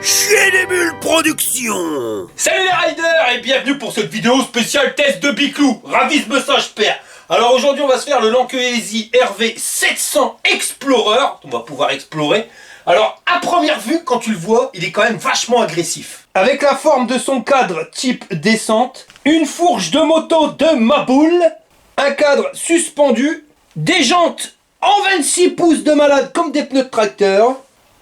Chez les Bulles Productions. Salut les riders et bienvenue pour cette vidéo spéciale test de Biclou. Ravisme Saint-Père. Alors aujourd'hui on va se faire le Lankeesi RV 700 Explorer. On va pouvoir explorer. Alors à première vue quand tu le vois il est quand même vachement agressif. Avec la forme de son cadre type descente, une fourche de moto de Maboule, un cadre suspendu, des jantes en 26 pouces de malade comme des pneus de tracteur.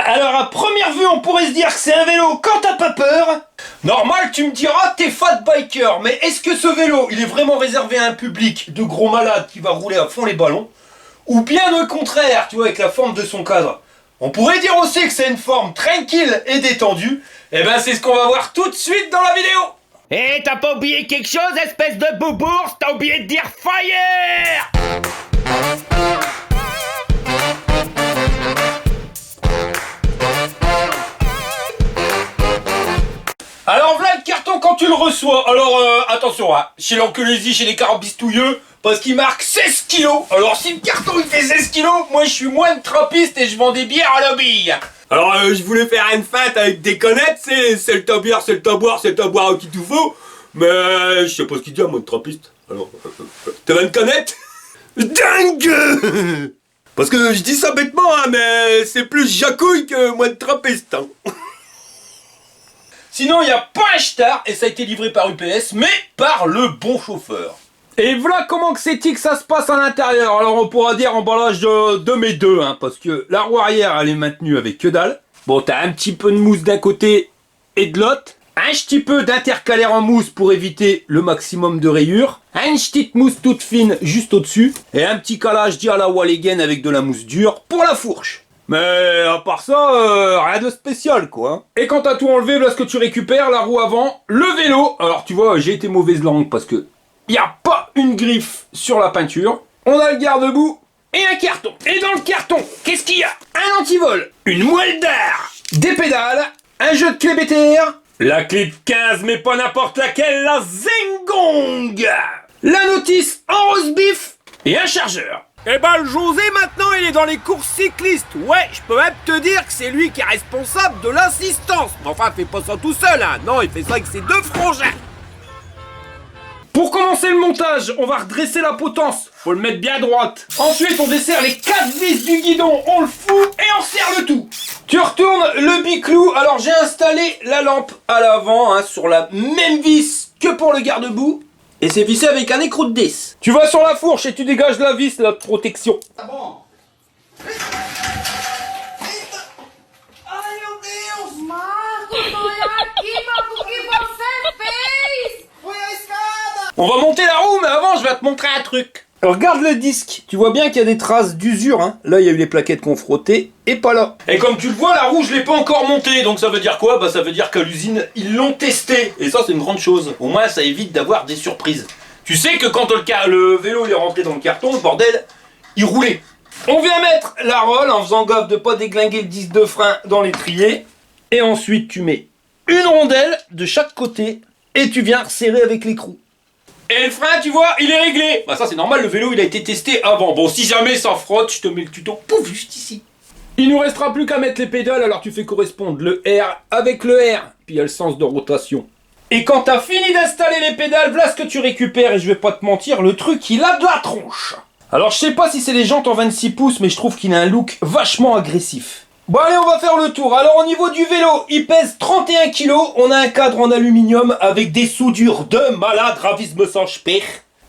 Alors à première vue on pourrait se dire que c'est un vélo quand t'as pas peur. Normal tu me diras t'es fat biker, mais est-ce que ce vélo il est vraiment réservé à un public de gros malades qui va rouler à fond les ballons? Ou bien au contraire, tu vois, avec la forme de son cadre, on pourrait dire aussi que c'est une forme tranquille et détendue. Et ben c'est ce qu'on va voir tout de suite dans la vidéo. Eh, t'as pas oublié quelque chose, espèce de boubours? T'as oublié de dire fire! Alors voilà le carton quand tu le reçois. Alors attention, hein, chez Lankeesi, chez les carabistouilleux, parce qu'il marque 16 kilos. Alors si le carton il fait 16 kilos, moi je suis moins de trappiste et je vends des bières à la bille. Alors je voulais faire une feinte avec des connettes, c'est le top bière, c'est le top boire, c'est le top boire qu'il tout faut. Mais je sais pas ce qu'il dit à moi de trappiste. Alors, t'as une connette? Dingue. Parce que je dis ça bêtement, hein, mais c'est plus jacouille que moi de trappiste. Hein. Sinon il n'y a pas un star et ça a été livré par UPS, mais par le bon chauffeur. Et voilà comment que c'est que ça se passe à l'intérieur. Alors on pourra dire emballage de mes deux, hein, parce que la roue arrière elle est maintenue avec que dalle. Bon, t'as un petit peu de mousse d'un côté et de l'autre. Un petit peu d'intercalaire en mousse pour éviter le maximum de rayures. Une petite mousse toute fine juste au-dessus. Et un petit calage dit à la Walligen avec de la mousse dure pour la fourche. Mais à part ça, rien de spécial quoi. Hein. Et quand t'as tout enlevé, voilà ce que tu récupères, la roue avant, le vélo. Alors tu vois, j'ai été mauvaise langue parce que il n'y a pas une griffe sur la peinture. On a le garde-boue et un carton. Et dans le carton, qu'est-ce qu'il y a? Un antivol, une moelle d'air, des pédales, un jeu de clé BTR, la clé de 15 mais pas n'importe laquelle, la Zengong, la notice en rose bif et un chargeur. Eh ben le José maintenant il est dans les courses cyclistes. Ouais, je peux même te dire que c'est lui qui est responsable de l'assistance. Mais enfin, il fait pas ça tout seul, hein. Non, il fait ça avec ses deux frangins. Pour commencer le montage, on va redresser la potence. Faut le mettre bien à droite. Ensuite, on desserre les 4 vis du guidon, on le fout et on serre le tout. Tu retournes le biclou. Alors j'ai installé la lampe à l'avant, hein, sur la même vis que pour le garde-boue. Et c'est vissé avec un écrou de 10. Tu vas sur la fourche et tu dégages la vis, la protection. Tá bom. Eita! Ai, meu Deus! Marcos, olha aqui, Marcos, o que você fez? Foi a escada! On va monter la roue, mais avant, je vais te montrer un truc. Regarde le disque. Tu vois bien qu'il y a des traces d'usure. Hein. Là, il y a eu les plaquettes qu'on frottait et pas là. Et comme tu le vois, la roue, je l'ai pas encore montée. Donc ça veut dire quoi? Bah ça veut dire qu'à l'usine, ils l'ont testé. Et ça, c'est une grande chose. Au moins, ça évite d'avoir des surprises. Tu sais que quand le vélo il est rentré dans le carton, le bordel, il roulait. On vient mettre la rolle en faisant gaffe de pas déglinguer le disque de frein dans l'étrier. Et ensuite, tu mets une rondelle de chaque côté et tu viens resserrer avec l'écrou. Et le frein, tu vois, il est réglé. Bah ça, c'est normal, le vélo, il a été testé avant. Bon, si jamais ça frotte, je te mets le tuto, pouf, juste ici. Il nous restera plus qu'à mettre les pédales, alors tu fais correspondre le R avec le R, puis il y a le sens de rotation. Et quand t'as fini d'installer les pédales, voilà ce que tu récupères, et je vais pas te mentir, le truc, il a de la tronche. Alors, je sais pas si c'est les jantes en 26 pouces, mais je trouve qu'il a un look vachement agressif. Bon allez, on va faire le tour. Alors au niveau du vélo, il pèse 31 kg. On a un cadre en aluminium avec des soudures de malade, ravisme Saint-Père.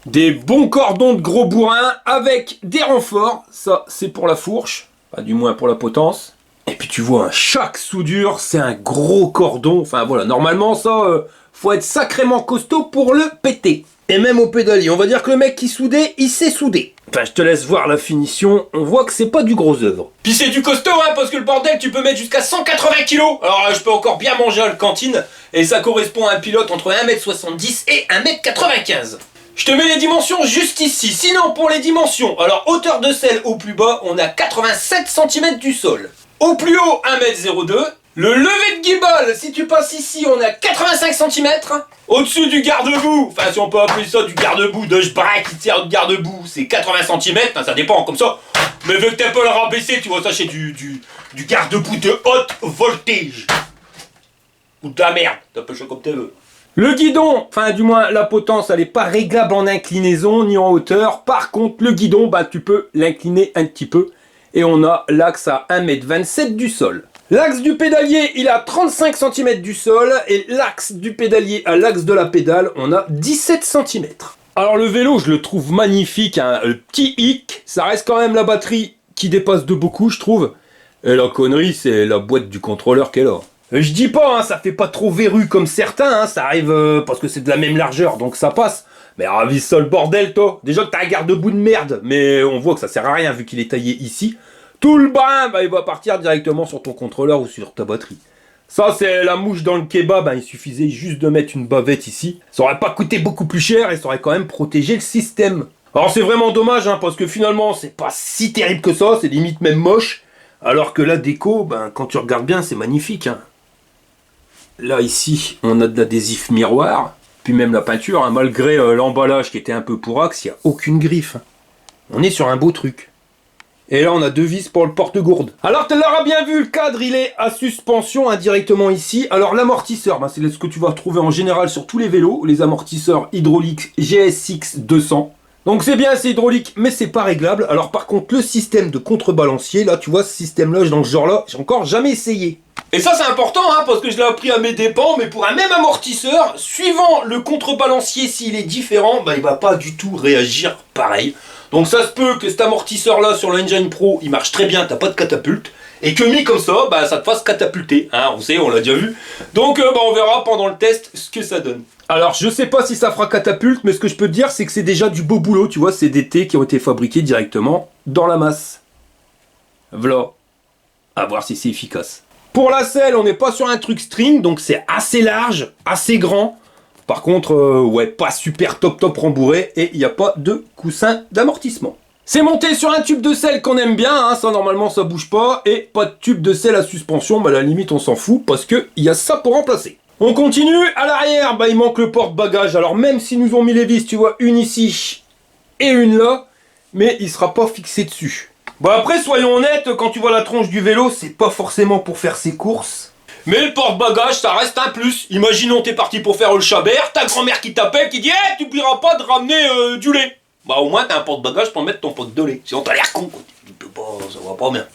Des bons cordons de gros bourrin avec des renforts. Ça, c'est pour la fourche. Enfin, du moins pour la potence. Et puis tu vois, chaque soudure, c'est un gros cordon. Enfin voilà, normalement ça, faut être sacrément costaud pour le péter. Et même au pédalier, on va dire que le mec qui soudait, il sait souder. Enfin, je te laisse voir la finition, on voit que c'est pas du gros œuvre. Puis c'est du costaud, hein, parce que le bordel, tu peux mettre jusqu'à 180 kg. Alors je peux encore bien manger à la cantine, et ça correspond à un pilote entre 1m70 et 1m95. Je te mets les dimensions juste ici. Sinon, pour les dimensions, alors hauteur de selle au plus bas, on a 87 cm du sol. Au plus haut, 1m02. Le lever de gimbal, si tu passes ici, on a 85 cm. Au-dessus du garde-boue, enfin si on peut appeler ça du garde-boue, de braque qui tire de garde-boue, c'est 80 cm, enfin, ça dépend comme ça. Mais vu que t'es un peu le rabaisser, tu vois ça chez du garde-boue de haute voltage. ou de la merde, t'appelles ça comme tu veux. Le guidon, enfin du moins la potence, elle n'est pas réglable en inclinaison ni en hauteur. Par contre, le guidon, bah, tu peux l'incliner un petit peu. Et on a l'axe à 1,27 m du sol. L'axe du pédalier, il est à 35 cm du sol. Et l'axe du pédalier à l'axe de la pédale, on a 17 cm. Alors le vélo, je le trouve magnifique. Hein. Le petit hic, ça reste quand même la batterie qui dépasse de beaucoup, je trouve. Et la connerie, c'est la boîte du contrôleur qu'elle a. Je dis pas, hein, ça fait pas trop verru comme certains, hein, ça arrive parce que c'est de la même largeur, donc ça passe. Mais ravise ça le bordel, toi. Déjà que t'as un garde-boue de merde, mais on voit que ça sert à rien vu qu'il est taillé ici. Tout le brin, bah, il va partir directement sur ton contrôleur ou sur ta batterie. Ça, c'est la mouche dans le kebab, hein, il suffisait juste de mettre une bavette ici. Ça aurait pas coûté beaucoup plus cher et ça aurait quand même protégé le système. Alors c'est vraiment dommage, hein, parce que finalement, c'est pas si terrible que ça, c'est limite même moche. Alors que la déco, ben, quand tu regardes bien, c'est magnifique, hein. Là, ici, on a de l'adhésif miroir, puis même la peinture, hein, malgré l'emballage qui était un peu pourrax, il n'y a aucune griffe. Hein. On est sur un beau truc. Et là, on a deux vis pour le porte-gourde. Alors, tu l'auras bien vu, le cadre, il est à suspension indirectement ici. Alors, l'amortisseur, bah, c'est ce que tu vas trouver en général sur tous les vélos, les amortisseurs hydrauliques GSX 200. Donc c'est bien, c'est hydraulique, mais c'est pas réglable. Alors par contre, le système de contrebalancier, là, tu vois, ce système-là, dans ce genre-là, j'ai encore jamais essayé. Et ça c'est important, hein, parce que je l'ai appris à mes dépens, mais pour un même amortisseur, suivant le contrebalancier, s'il est différent, bah il va pas du tout réagir pareil. Donc ça se peut que cet amortisseur-là sur l'Engine Pro, il marche très bien, t'as pas de catapulte, et que mis comme ça, bah ça te fasse catapulter, hein, on sait, on l'a déjà vu. Donc bah, on verra pendant le test ce que ça donne. Alors, je sais pas si ça fera catapulte, mais ce que je peux te dire, c'est que c'est déjà du beau boulot, tu vois, c'est des T qui ont été fabriqués directement dans la masse. Voilà. À voir si c'est efficace. Pour la selle, on n'est pas sur un truc string, donc c'est assez large, assez grand. Par contre, ouais, pas super top rembourré, et il n'y a pas de coussin d'amortissement. C'est monté sur un tube de selle qu'on aime bien, hein, ça normalement ça bouge pas, et pas de tube de selle à suspension, mais à la limite on s'en fout, parce qu'il y a ça pour remplacer. On continue, à l'arrière, bah, il manque le porte-bagages. Alors même s'ils nous ont mis les vis, tu vois, une ici et une là, mais il sera pas fixé dessus. Bon après, soyons honnêtes, quand tu vois la tronche du vélo, c'est pas forcément pour faire ses courses. Mais le porte-bagages, ça reste un plus. Imaginons t'es parti pour faire le chabert, ta grand-mère qui t'appelle, qui dit hey, tu oublieras pas de ramener du lait. Bah au moins t'as un porte-bagages pour mettre ton pot de lait. Sinon t'as l'air con, quoi. Tu peux pas, ça va pas bien.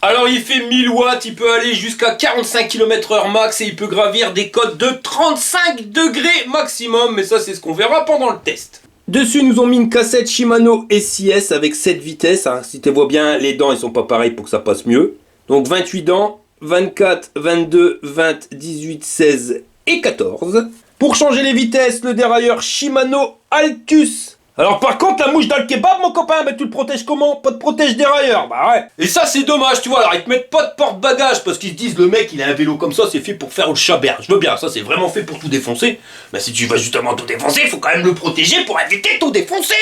Alors il fait 1000 watts, il peut aller jusqu'à 45 km/h max et il peut gravir des côtes de 35 degrés maximum, mais ça c'est ce qu'on verra pendant le test. Dessus, ils nous ont mis une cassette Shimano SIS avec 7 vitesses. Hein. Si tu vois bien, les dents, ils sont pas pareils pour que ça passe mieux. Donc 28 dents, 24, 22, 20, 18, 16 et 14. Pour changer les vitesses, le dérailleur Shimano Altus. Alors par contre, la mouche dans le kebab, mon copain, bah, tu le protèges comment? Pas de protège dérailleur, bah ouais. Et ça c'est dommage, tu vois, alors ils te mettent pas de porte-bagages parce qu'ils se disent le mec il a un vélo comme ça, c'est fait pour faire le chabert. Je veux bien, ça c'est vraiment fait pour tout défoncer. Mais si tu vas justement tout défoncer, faut quand même le protéger pour éviter tout défoncer.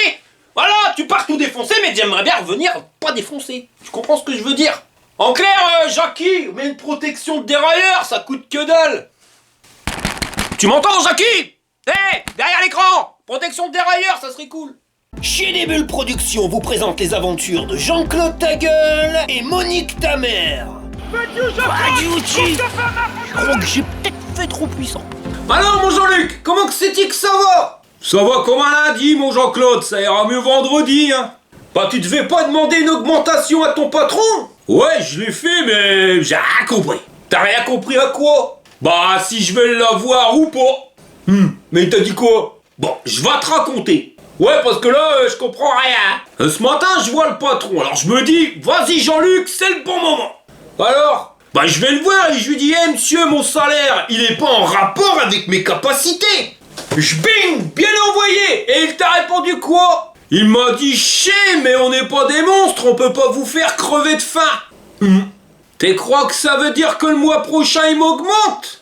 Voilà, tu pars tout défoncer, mais j'aimerais bien revenir pas défoncer. Tu comprends ce que je veux dire? En clair, Jackie, mets une protection de dérailleur, ça coûte que dalle. Tu m'entends, Jackie? Hé, derrière l'écran, protection de dérailleur, ça serait cool. Chez des Bulles Productions vous présente les aventures de Jean-Claude Tagueule et Monique Tamer. Je crois que j'ai peut-être fait trop puissant. Alors mon Jean-Luc, comment que c'est-il que ça va? Ça va comme un lundi mon Jean-Claude, ça ira mieux vendredi hein. Bah tu devais pas demander une augmentation à ton patron? Ouais je l'ai fait mais j'ai rien compris. T'as rien compris à quoi? Bah si je vais l'avoir ou pas. Mais il t'a dit quoi? Bon, je vais te raconter. Ouais, parce que là, je comprends rien. Ce matin, je vois le patron, alors je me dis, vas-y Jean-Luc, c'est le bon moment. Alors? Bah je vais le voir et je lui dis, hey, monsieur, mon salaire, il est pas en rapport avec mes capacités. Bing, bien envoyé. Et il t'a répondu quoi? Il m'a dit, chier, mais on n'est pas des monstres, on peut pas vous faire crever de faim. Tu crois que ça veut dire que le mois prochain, il m'augmente?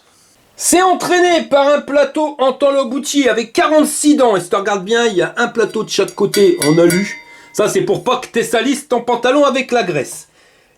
C'est entraîné par un plateau en talobuchi avec 46 dents. Et si tu regardes bien, il y a un plateau de chaque côté en alu. Ça, c'est pour pas que tu salisses ton pantalon avec la graisse.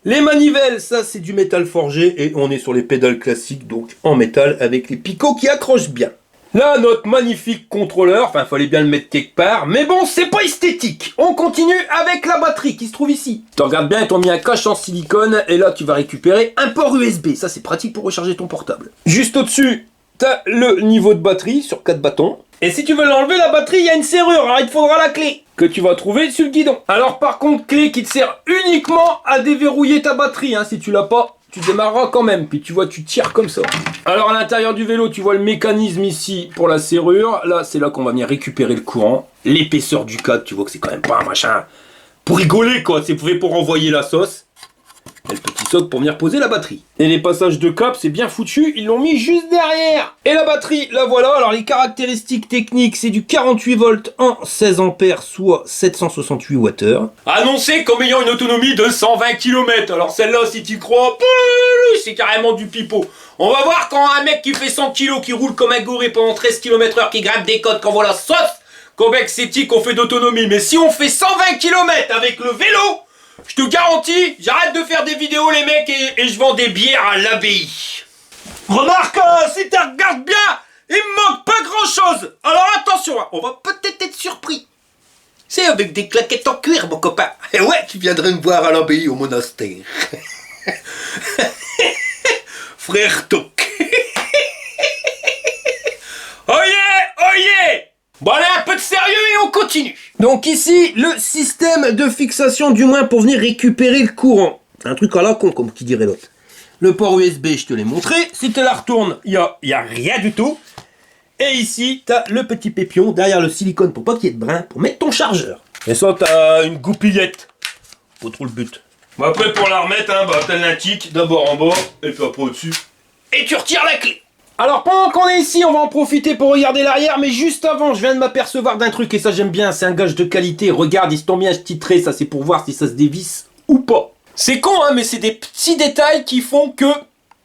Les manivelles, ça, c'est du métal forgé. Et on est sur les pédales classiques, donc en métal, avec les picots qui accrochent bien. Là, notre magnifique contrôleur, enfin, fallait bien le mettre quelque part, mais bon, c'est pas esthétique. On continue avec la batterie qui se trouve ici. Tu regardes bien, ils t'ont mis un cache en silicone, et là, tu vas récupérer un port USB. Ça, c'est pratique pour recharger ton portable. Juste au-dessus, t'as le niveau de batterie sur 4 bâtons. Et si tu veux l'enlever, la batterie, il y a une serrure, alors il te faudra la clé que tu vas trouver sur le guidon. Alors par contre, clé qui te sert uniquement à déverrouiller ta batterie, hein. Si tu l'as pas, tu démarreras quand même. Puis tu vois, tu tires comme ça. Alors à l'intérieur du vélo, tu vois le mécanisme ici pour la serrure. Là, c'est là qu'on va venir récupérer le courant. L'épaisseur du cadre, tu vois que c'est quand même pas un machin pour rigoler quoi, c'est fait pour envoyer la sauce. Et le petit socle pour venir poser la batterie. Et les passages de câble, c'est bien foutu, ils l'ont mis juste derrière. Et la batterie, la voilà. Alors les caractéristiques techniques, c'est du 48 volts en 16 ampères, soit 768 Wh. Annoncé comme ayant une autonomie de 120 km. Alors celle-là, si tu crois, c'est carrément du pipeau. On va voir quand un mec qui fait 100 kg, qui roule comme un goré pendant 13 km/h, qui grimpe des côtes, qu'on voit la sauce, combien que c'est qu'on fait d'autonomie. Mais si on fait 120 km avec le vélo, je te garantis, j'arrête de faire des vidéos les mecs et je vends des bières à l'abbaye. Remarque, si tu regardes bien, il me manque pas grand chose. Alors attention, on va peut-être être surpris. C'est avec des claquettes en cuir, mon copain. Et ouais, tu viendrais me voir à l'abbaye au monastère. Frère Toc. Oh yeah. Bon allez, un peu de sérieux et on continue. Donc ici, le système de fixation, du moins pour venir récupérer le courant. Un truc à la con, comme qui dirait l'autre. Le port USB, je te l'ai montré. Si tu la retournes, il y a rien du tout. Et ici, tu as le petit pépion derrière le silicone pour pas qu'il y ait de brin, pour mettre ton chargeur. Et ça, tu as une goupillette. Pas trop le but. Bon, après, pour la remettre, t'as un tic, d'abord en bas, et puis après au-dessus. Et tu retires la clé. Alors pendant qu'on est ici, on va en profiter pour regarder l'arrière, mais juste avant, je viens de m'apercevoir d'un truc, et ça j'aime bien, c'est un gage de qualité. Regarde, ils se t'ont mis un petit trait, ça c'est pour voir si ça se dévisse ou pas. C'est con, hein, mais c'est des petits détails qui font que,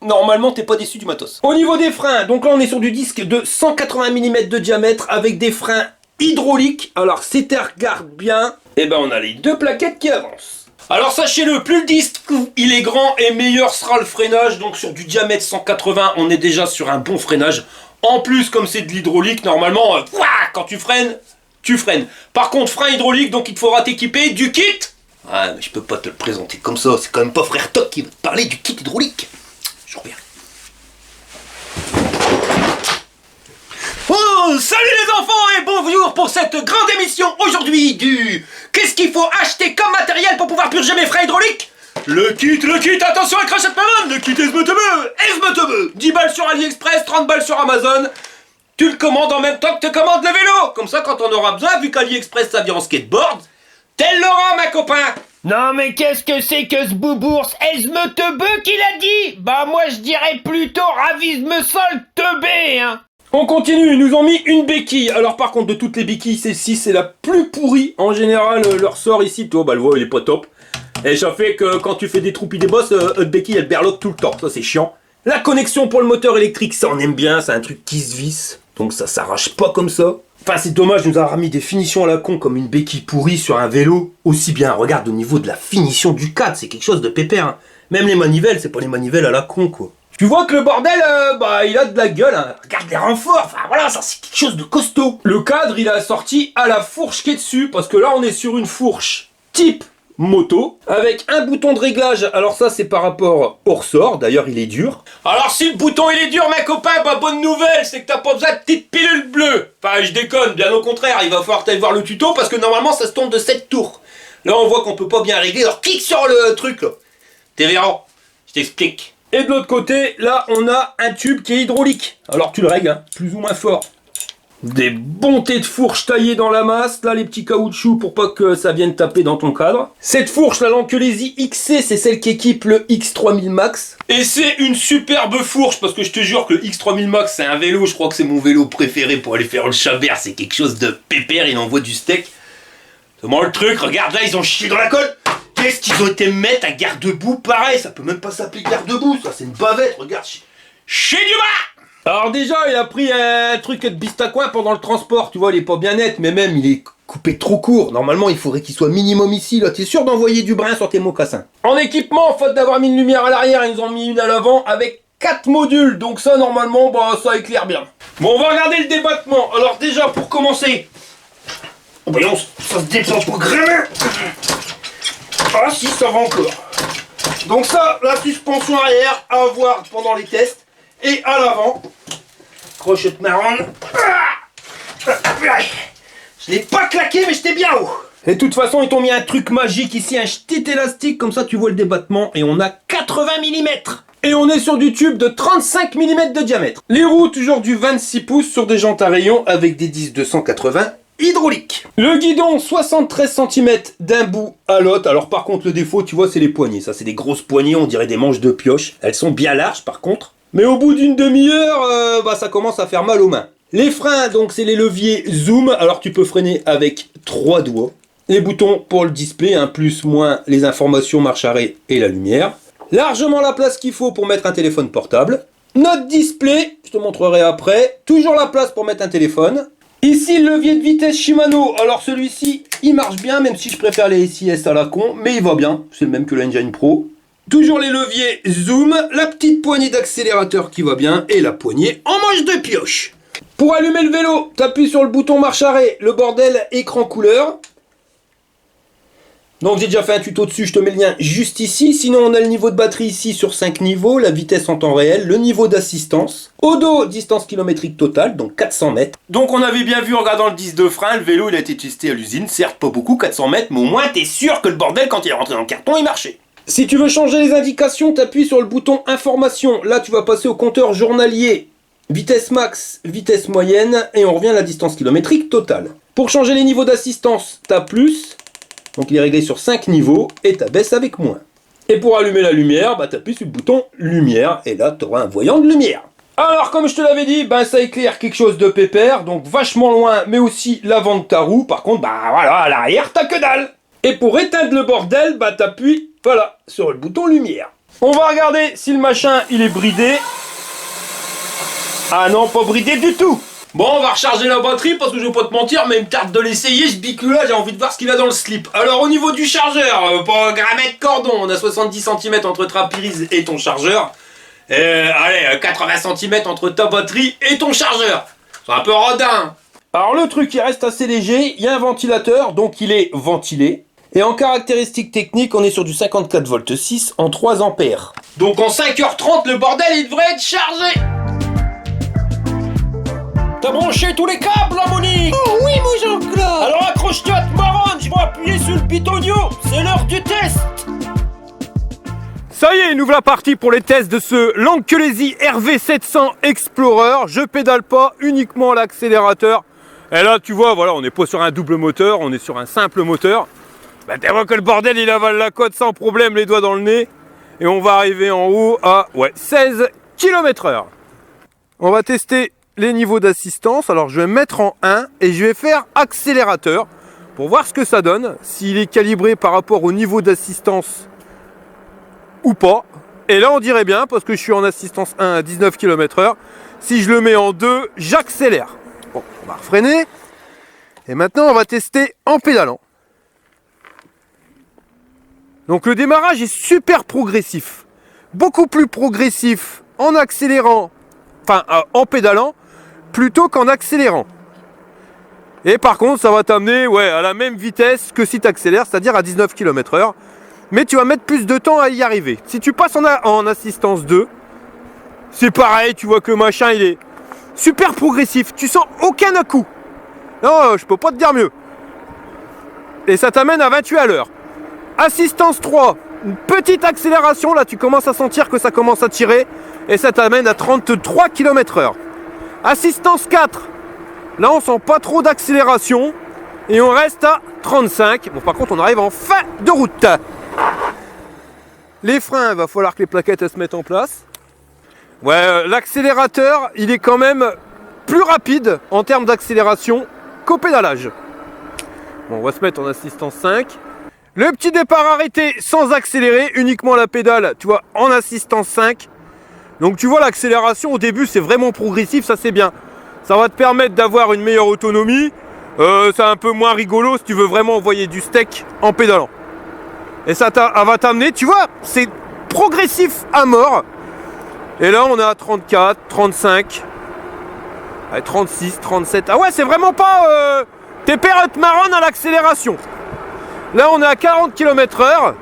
normalement, t'es pas déçu du matos. Au niveau des freins, donc là on est sur du disque de 180 mm de diamètre, avec des freins hydrauliques. Alors si tu regardes bien, eh ben on a les deux plaquettes qui avancent. Alors sachez-le, plus le disque il est grand et meilleur sera le freinage. Donc sur du diamètre 180, on est déjà sur un bon freinage. En plus, comme c'est de l'hydraulique, normalement, quand tu freines, tu freines. Par contre, frein hydraulique, donc il te faudra t'équiper du kit. Ah, mais je peux pas te le présenter comme ça, c'est quand même pas Frère Toc qui va te parler du kit hydraulique. Je reviens. Oh, salut les enfants et bonjour pour cette grande émission aujourd'hui du qu'est-ce qu'il faut acheter comme matériel pour pouvoir purger mes freins hydrauliques. Le kit, attention à crachette maman, le kit esme-te-me, 10 balles sur AliExpress, 30 balles sur Amazon. Tu le commandes en même temps que tu commandes le vélo. Comme ça, quand on aura besoin, vu qu'AliExpress ça vient en skateboard, tel Laurent, ma copain. Non mais qu'est-ce que c'est que ce boubours? Esme-te-be qu'il a dit? Bah moi je dirais plutôt ravise-me-sol-te-bé, hein. On continue, ils nous ont mis une béquille. Alors par contre, de toutes les béquilles, celle-ci, c'est la plus pourrie. En général, leur sort ici, toi, bah le voit, il est pas top. Et ça fait que quand tu fais des troupies des bosses, notre béquille, elle berloque tout le temps. Ça, c'est chiant. La connexion pour le moteur électrique, ça, on aime bien. C'est un truc qui se visse. Donc ça s'arrache pas comme ça. Enfin, c'est dommage, nous a remis des finitions à la con comme une béquille pourrie sur un vélo. Aussi bien, regarde au niveau de la finition du cadre, c'est quelque chose de pépère. Hein. Même les manivelles, c'est pas les manivelles à la con, quoi. Tu vois que le bordel, il a de la gueule, hein. Regarde les renforts, enfin voilà, ça c'est quelque chose de costaud. Le cadre, il a sorti à la fourche qui est dessus, parce que là on est sur une fourche type moto, avec un bouton de réglage. Alors ça c'est par rapport au ressort, d'ailleurs il est dur. Alors si le bouton il est dur, ma copain, bah bonne nouvelle, c'est que t'as pas besoin de petite pilule bleue. Enfin je déconne, bien au contraire, il va falloir que t'ailles voir le tuto, parce que normalement ça se tourne de 7 tours. Là on voit qu'on peut pas bien régler, alors clique sur le truc là. T'es verras, je t'explique. Et de l'autre côté, là, on a un tube qui est hydraulique. Alors tu le règles, hein, plus ou moins fort. Des bontés de fourche taillées dans la masse. Là, les petits caoutchoucs pour pas que ça vienne taper dans ton cadre. Cette fourche, la Lankelesi XC, c'est celle qui équipe le X3000 Max. Et c'est une superbe fourche, parce que je te jure que le X3000 Max, c'est un vélo, je crois que c'est mon vélo préféré pour aller faire le chabert. C'est quelque chose de pépère, il envoie du steak. Comment le truc, regarde là, ils ont chié dans la colle. Qu'est-ce qu'ils ont été mettre un garde-boue pareil? Ça peut même pas s'appeler garde-boue, ça c'est une bavette, regarde. Chez du bas. Alors déjà, il a pris un truc de bistacouin pendant le transport, tu vois, il est pas bien net, mais même il est coupé trop court. Normalement, il faudrait qu'il soit minimum ici, là. T'es sûr d'envoyer du brin sur tes mocassins? En équipement, faute d'avoir mis une lumière à l'arrière, ils nous ont mis une à l'avant avec 4 modules. Donc ça, normalement, bah, ça éclaire bien. Bon, on va regarder le débattement. Alors déjà, pour commencer... Oh, voyons, ça se détend pas vraiment. Ah si, ça va encore. Donc ça, la suspension arrière à avoir pendant les tests. Et à l'avant, crochette marronne. Je l'ai pas claqué, mais j'étais bien haut. Et de toute façon, ils t'ont mis un truc magique ici, un petit élastique, comme ça tu vois le débattement. Et on a 80 mm. Et on est sur du tube de 35 mm de diamètre. Les roues, toujours du 26 pouces sur des jantes à rayons avec des disques de 180 hydraulique. Le guidon, 73 cm d'un bout à l'autre. Alors par contre, le défaut, tu vois, c'est les poignées. Ça, c'est des grosses poignées, on dirait des manches de pioche. Elles sont bien larges par contre. Mais au bout d'une demi-heure, ça commence à faire mal aux mains. Les freins, donc c'est les leviers zoom. Alors tu peux freiner avec 3 doigts. Les boutons pour le display, plus, moins, les informations marche arrêt et la lumière. Largement la place qu'il faut pour mettre un téléphone portable. Notre display, je te montrerai après. Toujours la place pour mettre un téléphone. Ici, le levier de vitesse Shimano. Alors celui-ci, il marche bien, même si je préfère les SIS à la con, mais il va bien. C'est le même que l'Engine Pro. Toujours les leviers zoom, la petite poignée d'accélérateur qui va bien, et la poignée en manche de pioche. Pour allumer le vélo, t'appuies sur le bouton marche arrêt, le bordel écran couleur. Donc j'ai déjà fait un tuto dessus, je te mets le lien juste ici. Sinon on a le niveau de batterie ici sur 5 niveaux, la vitesse en temps réel, le niveau d'assistance. Au dos, distance kilométrique totale, donc 400 mètres. Donc on avait bien vu en regardant le disque de frein, le vélo il a été testé à l'usine, certes pas beaucoup, 400 mètres, mais au moins t'es sûr que le bordel quand il est rentré dans le carton il marchait. Si tu veux changer les indications, t'appuies sur le bouton information. Là tu vas passer au compteur journalier. Vitesse max, vitesse moyenne, et on revient à la distance kilométrique totale. Pour changer les niveaux d'assistance, t'as plus. Donc il est réglé sur 5 niveaux et t'abaisses avec moins. Et pour allumer la lumière, t'appuies sur le bouton lumière et là t'auras un voyant de lumière. Alors comme je te l'avais dit, ça éclaire quelque chose de pépère, donc vachement loin, mais aussi l'avant de ta roue. Par contre, voilà, à l'arrière t'as que dalle. Et pour éteindre le bordel, t'appuies, voilà, sur le bouton lumière. On va regarder si le machin il est bridé. Ah non, pas bridé du tout. Bon, on va recharger la batterie parce que je vais pas te mentir, mais il me tarde de l'essayer, ce bic là, j'ai envie de voir ce qu'il a dans le slip. Alors au niveau du chargeur, pas grammet de cordon, on a 70 cm entre ta prise et ton chargeur. Allez, 80 cm entre ta batterie et ton chargeur. C'est un peu rodin. Alors le truc il reste assez léger, il y a un ventilateur, donc il est ventilé. Et en caractéristiques techniques, on est sur du 54 volts 6 en 3 ampères. Donc en 5h30, le bordel il devrait être chargé. T'as branché tous les câbles, là, Monique? Oh oui, mon Jean-Claude. Alors accroche-toi à te marronne, je vais appuyer sur le bitonio, c'est l'heure du test. Ça y est, nous voilà partis pour les tests de ce Lankulesi RV700 Explorer. Je pédale pas, uniquement l'accélérateur. Et là, tu vois, voilà, on n'est pas sur un double moteur, on est sur un simple moteur. Tu vois que le bordel, il avale la côte sans problème, les doigts dans le nez. Et on va arriver en haut à 16 km/h. On va tester les niveaux d'assistance. Alors je vais mettre en 1 et je vais faire accélérateur pour voir ce que ça donne, s'il est calibré par rapport au niveau d'assistance ou pas. Et là on dirait bien parce que je suis en assistance 1 à 19 km/h. Si je le mets en 2, j'accélère. Bon, on va refreiner. Et maintenant on va tester en pédalant. Donc le démarrage est super progressif. Beaucoup plus progressif en accélérant, en pédalant, plutôt qu'en accélérant. Et par contre, ça va t'amener à la même vitesse que si tu accélères, c'est-à-dire à 19 km/h. Mais tu vas mettre plus de temps à y arriver. Si tu passes en assistance 2, c'est pareil, tu vois que machin, il est super progressif. Tu sens aucun à-coup. Non, je peux pas te dire mieux. Et ça t'amène à 28 à l'heure. Assistance 3, une petite accélération, là tu commences à sentir que ça commence à tirer. Et ça t'amène à 33 km/h. Assistance 4, là on sent pas trop d'accélération et on reste à 35. Bon, par contre on arrive en fin de route. Les freins, il va falloir que les plaquettes elles se mettent en place. L'accélérateur il est quand même plus rapide en termes d'accélération qu'au pédalage. Bon, on va se mettre en assistance 5. Le petit départ arrêté sans accélérer, uniquement la pédale, tu vois, en assistance 5. Donc tu vois l'accélération au début c'est vraiment progressif, ça c'est bien. Ça va te permettre d'avoir une meilleure autonomie. C'est un peu moins rigolo si tu veux vraiment envoyer du steak en pédalant. Et ça va t'amener, tu vois, c'est progressif à mort. Et là on est à 34, 35. Ouais, 36, 37. Ah ouais, c'est vraiment pas... T'es perrotte marronne à l'accélération. Là, on est à 40 km/h.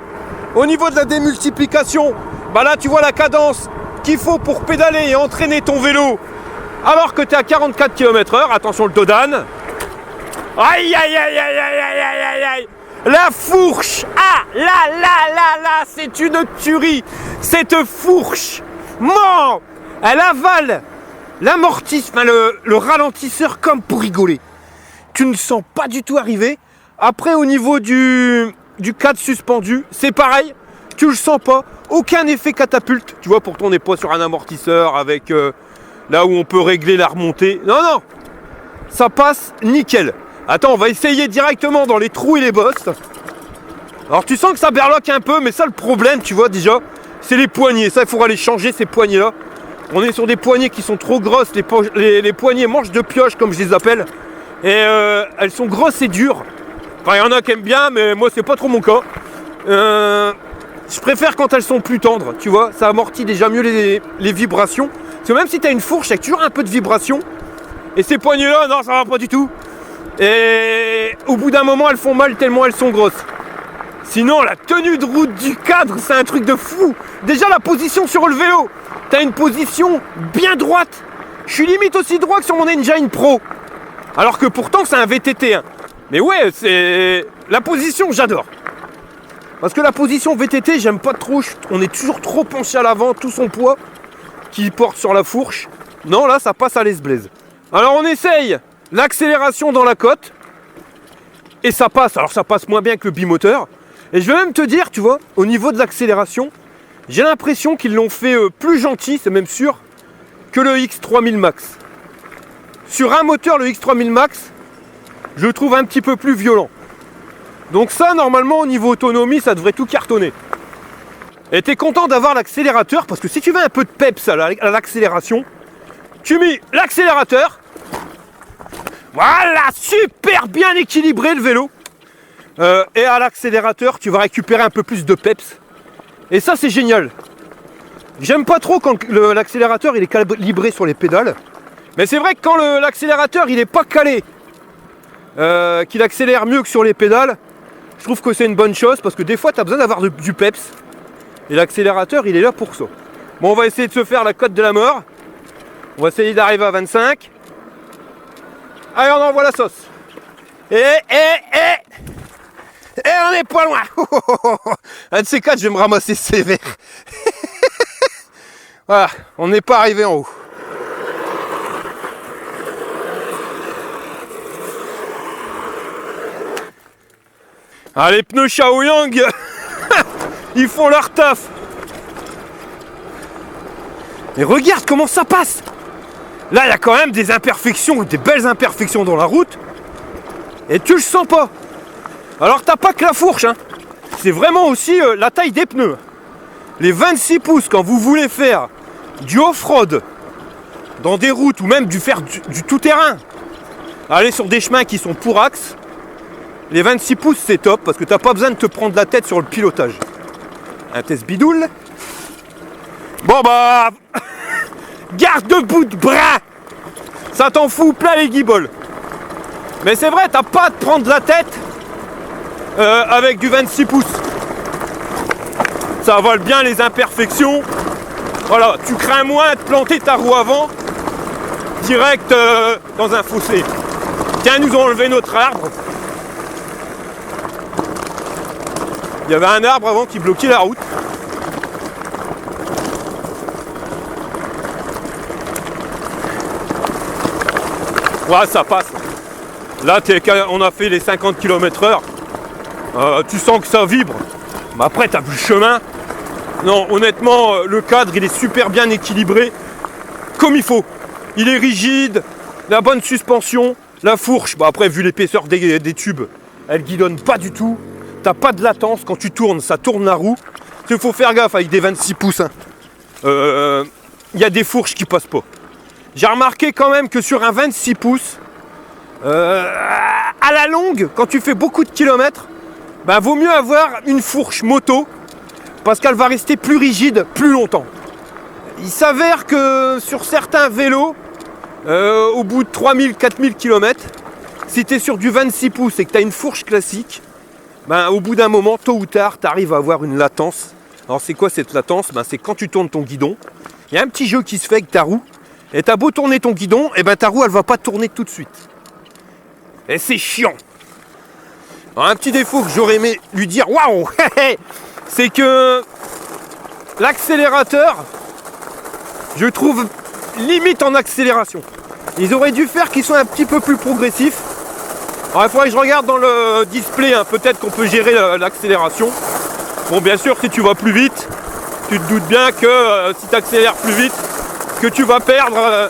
Au niveau de la démultiplication, bah là, tu vois la cadence qu'il faut pour pédaler et entraîner ton vélo. Alors que t'es à 44 km/h. Attention, le dos d'âne. Aïe, aïe, aïe, aïe, aïe, aïe, aïe, aïe. La fourche. Ah, là, c'est une tuerie. Cette fourche. Non, elle avale l'amortisseur, le ralentisseur comme pour rigoler. Tu ne sens pas du tout arriver. Après, au niveau du cadre suspendu, c'est pareil. Tu le sens pas. Aucun effet catapulte. Tu vois, pourtant on n'est pas sur un amortisseur avec là où on peut régler la remontée. Non, non. Ça passe nickel. Attends, on va essayer directement dans les trous et les bosses. Alors tu sens que ça berloque un peu, mais ça le problème, tu vois déjà, c'est les poignées. Ça, il faudra les changer, ces poignées-là. On est sur des poignées qui sont trop grosses. Les poignées manches de pioche, comme je les appelle. Et elles sont grosses et dures. Enfin, il y en a qui aiment bien, mais moi, c'est pas trop mon cas. Je préfère quand elles sont plus tendres, tu vois. Ça amortit déjà mieux les vibrations. Parce que même si tu as une fourche, il y a toujours un peu de vibration. Et ces poignées-là, non, ça va pas du tout. Et au bout d'un moment, elles font mal tellement elles sont grosses. Sinon, la tenue de route du cadre, c'est un truc de fou. Déjà, la position sur le vélo. T'as une position bien droite. Je suis limite aussi droit que sur mon Engine Pro. Alors que pourtant, c'est un VTT. Hein. Mais ouais, c'est... La position, j'adore. Parce que la position VTT, j'aime pas trop. On est toujours trop penché à l'avant, tout son poids qui porte sur la fourche. Non, là, ça passe à l'esblaise. Alors, on essaye l'accélération dans la côte. Et ça passe. Alors, ça passe moins bien que le bimoteur. Et je vais même te dire, tu vois, au niveau de l'accélération, j'ai l'impression qu'ils l'ont fait plus gentil, c'est même sûr, que le X3000 Max. Sur un moteur, le X3000 Max, je le trouve un petit peu plus violent. Donc ça, normalement, au niveau autonomie, ça devrait tout cartonner. Et t'es content d'avoir l'accélérateur, parce que si tu veux un peu de peps à l'accélération, tu mets l'accélérateur. Voilà, super bien équilibré le vélo. Et à l'accélérateur, tu vas récupérer un peu plus de peps. Et ça, c'est génial. J'aime pas trop quand l'accélérateur il est calibré sur les pédales. Mais c'est vrai que quand l'accélérateur il est pas calé, qu'il accélère mieux que sur les pédales, je trouve que c'est une bonne chose parce que des fois tu as besoin d'avoir du peps. Et l'accélérateur il est là pour ça. Bon, on va essayer de se faire la cote de la mort. On va essayer d'arriver à 25. Allez, on envoie la sauce. Et on n'est pas loin. Un de ces quatre, je vais me ramasser sévère. Voilà, on n'est pas arrivé en haut. Ah, les pneus Shaoyang, ils font leur taf. Et regarde comment ça passe. Là, il y a quand même des imperfections, des belles imperfections dans la route. Et tu le sens pas. Alors t'as pas que la fourche, hein. C'est vraiment aussi la taille des pneus. Les 26 pouces, quand vous voulez faire du off-road, dans des routes ou même faire du tout-terrain, aller sur des chemins qui sont pour axe, les 26 pouces c'est top parce que t'as pas besoin de te prendre la tête sur le pilotage. Un test bidoule. Bon bah, garde debout de bras. Ça t'en fout plein les guibolles. Mais c'est vrai, t'as pas à te prendre la tête avec du 26 pouces. Ça avale bien les imperfections. Voilà, tu crains moins de planter ta roue avant direct dans un fossé. Tiens, nous ont enlevé notre arbre. Il y avait un arbre avant qui bloquait la route. Ouais, ça passe. Là, on a fait les 50 km/h. Tu sens que ça vibre. Mais après, tu as vu le chemin. Non, honnêtement, le cadre, il est super bien équilibré. Comme il faut. Il est rigide, la bonne suspension, la fourche. Bah après, vu l'épaisseur des tubes, elle guidonne pas du tout. T'as pas de latence. Quand tu tournes, ça tourne la roue. Il faut faire gaffe avec des 26 pouces. Il y a des fourches qui passent pas. J'ai remarqué quand même que sur un 26 pouces, à la longue, quand tu fais beaucoup de kilomètres, bah, vaut mieux avoir une fourche moto parce qu'elle va rester plus rigide plus longtemps. Il s'avère que sur certains vélos, au bout de 3000, 4000 km, si tu es sur du 26 pouces et que tu as une fourche classique, ben, au bout d'un moment, tôt ou tard, tu arrives à avoir une latence. Alors c'est quoi cette latence? Ben, c'est quand tu tournes ton guidon, il y a un petit jeu qui se fait avec ta roue, et tu as beau tourner ton guidon, et ben ta roue elle va pas tourner tout de suite. Et c'est chiant. Alors, un petit défaut que j'aurais aimé lui dire, waouh, c'est que l'accélérateur, je trouve limite en accélération. Ils auraient dû faire qu'ils soient un petit peu plus progressifs. Alors il faudrait que je regarde dans le display, hein, peut-être qu'on peut gérer l'accélération. Bon, bien sûr, si tu vas plus vite, tu te doutes bien que si tu accélères plus vite, que tu vas perdre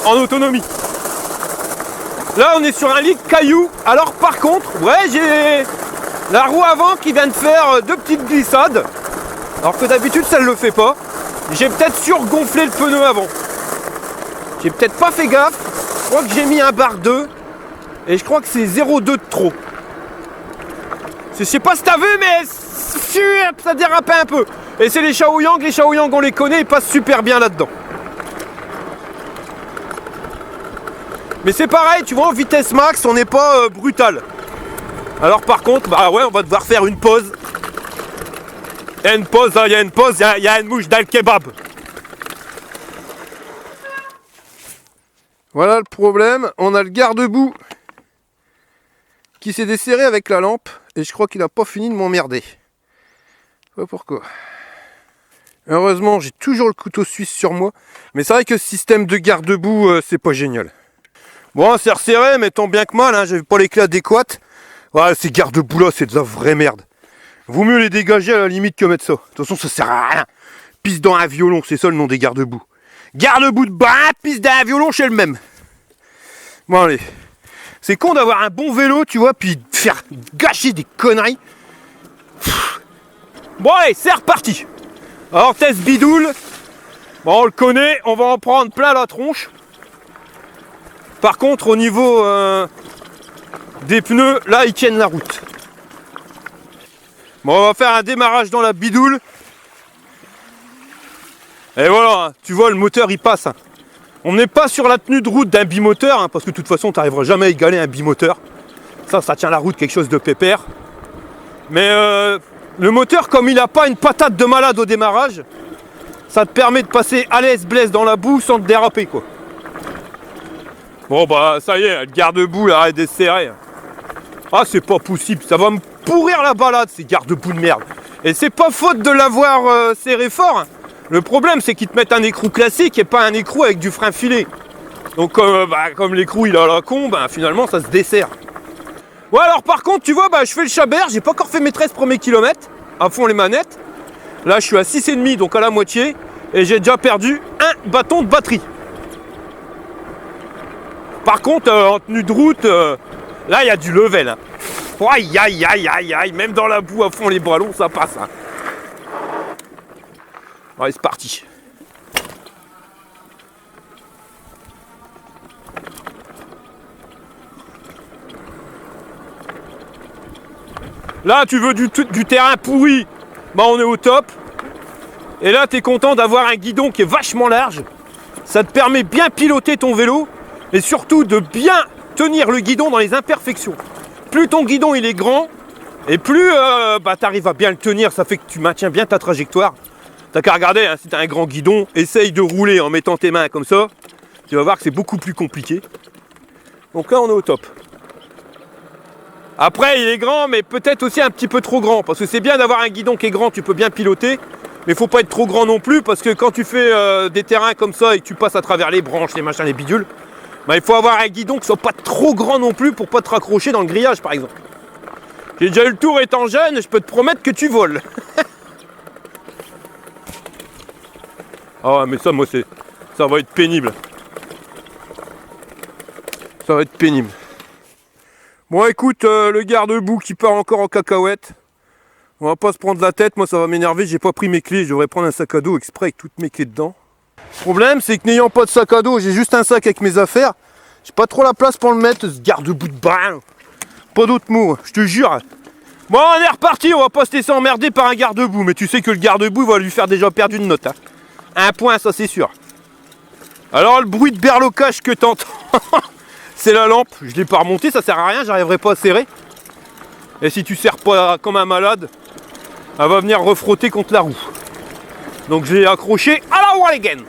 en autonomie. Là, on est sur un lit de cailloux. Alors par contre, ouais, j'ai la roue avant qui vient de faire 2 petites glissades. Alors que d'habitude, ça ne le fait pas. J'ai peut-être surgonflé le pneu avant. J'ai peut-être pas fait gaffe. Je crois que j'ai mis un bar 2. Et je crois que c'est 0,2 de trop. Je sais pas si t'as vu, mais ça dérapait un peu. Et c'est les Shaoyang. Les Shaoyang, on les connaît, ils passent super bien là-dedans. Mais c'est pareil, tu vois, en vitesse max, on n'est pas brutal. Alors par contre, bah ouais, on va devoir faire une pause. Il y a une pause, il y a une pause, il y a une mouche dans le kebab. Voilà le problème, on a le garde-boue qui s'est desserré avec la lampe et je crois qu'il n'a pas fini de m'emmerder. Je sais pas pourquoi. Heureusement, j'ai toujours le couteau suisse sur moi, mais c'est vrai que ce système de garde-boue, c'est pas génial. Bon, c'est resserré, mais tant bien que mal, hein, j'avais pas les clés adéquates. Ouais, ces garde-boue là, c'est de la vraie merde. Vaut mieux les dégager à la limite que mettre ça. De toute façon, ça sert à rien. Pisse dans un violon, c'est ça le nom des garde-boue. Garde-boue de bain, pisse dans un violon, c'est le même. Bon, allez. C'est con d'avoir un bon vélo, tu vois, puis de faire gâcher des conneries. Bon, allez, c'est reparti. Alors, test bidoule. Bon, on le connaît, on va en prendre plein la tronche. Par contre, au niveau des pneus, là, ils tiennent la route. Bon, on va faire un démarrage dans la bidoule. Et voilà, tu vois, le moteur, il passe. On n'est pas sur la tenue de route d'un bimoteur, hein, parce que de toute façon, tu n'arriveras jamais à égaler un bimoteur. Ça tient la route, quelque chose de pépère. Mais le moteur, comme il n'a pas une patate de malade au démarrage, ça te permet de passer à l'aise blesse dans la boue sans te déraper, quoi. Bon, bah, ça y est, le garde-boue, arrête de serrer. Ah, c'est pas possible, ça va me pourrir la balade, ces garde-boue de merde. Et c'est pas faute de l'avoir serré fort. Hein. Le problème, c'est qu'ils te mettent un écrou classique et pas un écrou avec du frein filé. Donc, comme l'écrou, il a la con, finalement, ça se dessert. Ouais, alors par contre, tu vois, je fais le chabert, j'ai pas encore fait mes 13 premiers kilomètres, à fond les manettes. Là, je suis à 6,5, donc à la moitié, et j'ai déjà perdu un bâton de batterie. Par contre, en tenue de route, là, il y a du level. Hein. Aïe, aïe, aïe, aïe, aïe, même dans la boue, à fond les bras longs, ça passe. Hein. Allez, c'est parti. Là, tu veux du terrain pourri, on est au top. Et là, tu es content d'avoir un guidon qui est vachement large. Ça te permet bien piloter ton vélo et surtout de bien tenir le guidon dans les imperfections. Plus ton guidon il est grand et plus tu arrives à bien le tenir, ça fait que tu maintiens bien ta trajectoire. T'as qu'à regarder, hein, si tu as un grand guidon, essaye de rouler en mettant tes mains comme ça. Tu vas voir que c'est beaucoup plus compliqué. Donc là, on est au top. Après, il est grand, mais peut-être aussi un petit peu trop grand. Parce que c'est bien d'avoir un guidon qui est grand, tu peux bien piloter. Mais il faut pas être trop grand non plus, parce que quand tu fais des terrains comme ça et que tu passes à travers les branches, les machins, les bidules, il faut avoir un guidon qui soit pas trop grand non plus pour pas te raccrocher dans le grillage, par exemple. J'ai déjà eu le tour étant jeune, je peux te promettre que tu voles. Ah mais ça, moi, ça va être pénible. Ça va être pénible. Bon, écoute, le garde-boue qui part encore en cacahuète. On va pas se prendre la tête, moi ça va m'énerver, j'ai pas pris mes clés, je devrais prendre un sac à dos exprès avec toutes mes clés dedans. Le problème, c'est que n'ayant pas de sac à dos, j'ai juste un sac avec mes affaires. J'ai pas trop la place pour le mettre, ce garde-boue de bain. Pas d'autres mots, je te jure. Bon, on est reparti, on va pas se laisser emmerder par un garde-boue, mais tu sais que le garde-boue va lui faire déjà perdre une note. Hein. Un point, ça c'est sûr. Alors le bruit de berlocage que t'entends, c'est la lampe. Je l'ai pas remontée, ça sert à rien, j'arriverai pas à serrer. Et si tu serres pas comme un malade, elle va venir refrotter contre la roue. Donc je l'ai accroché à la wall again.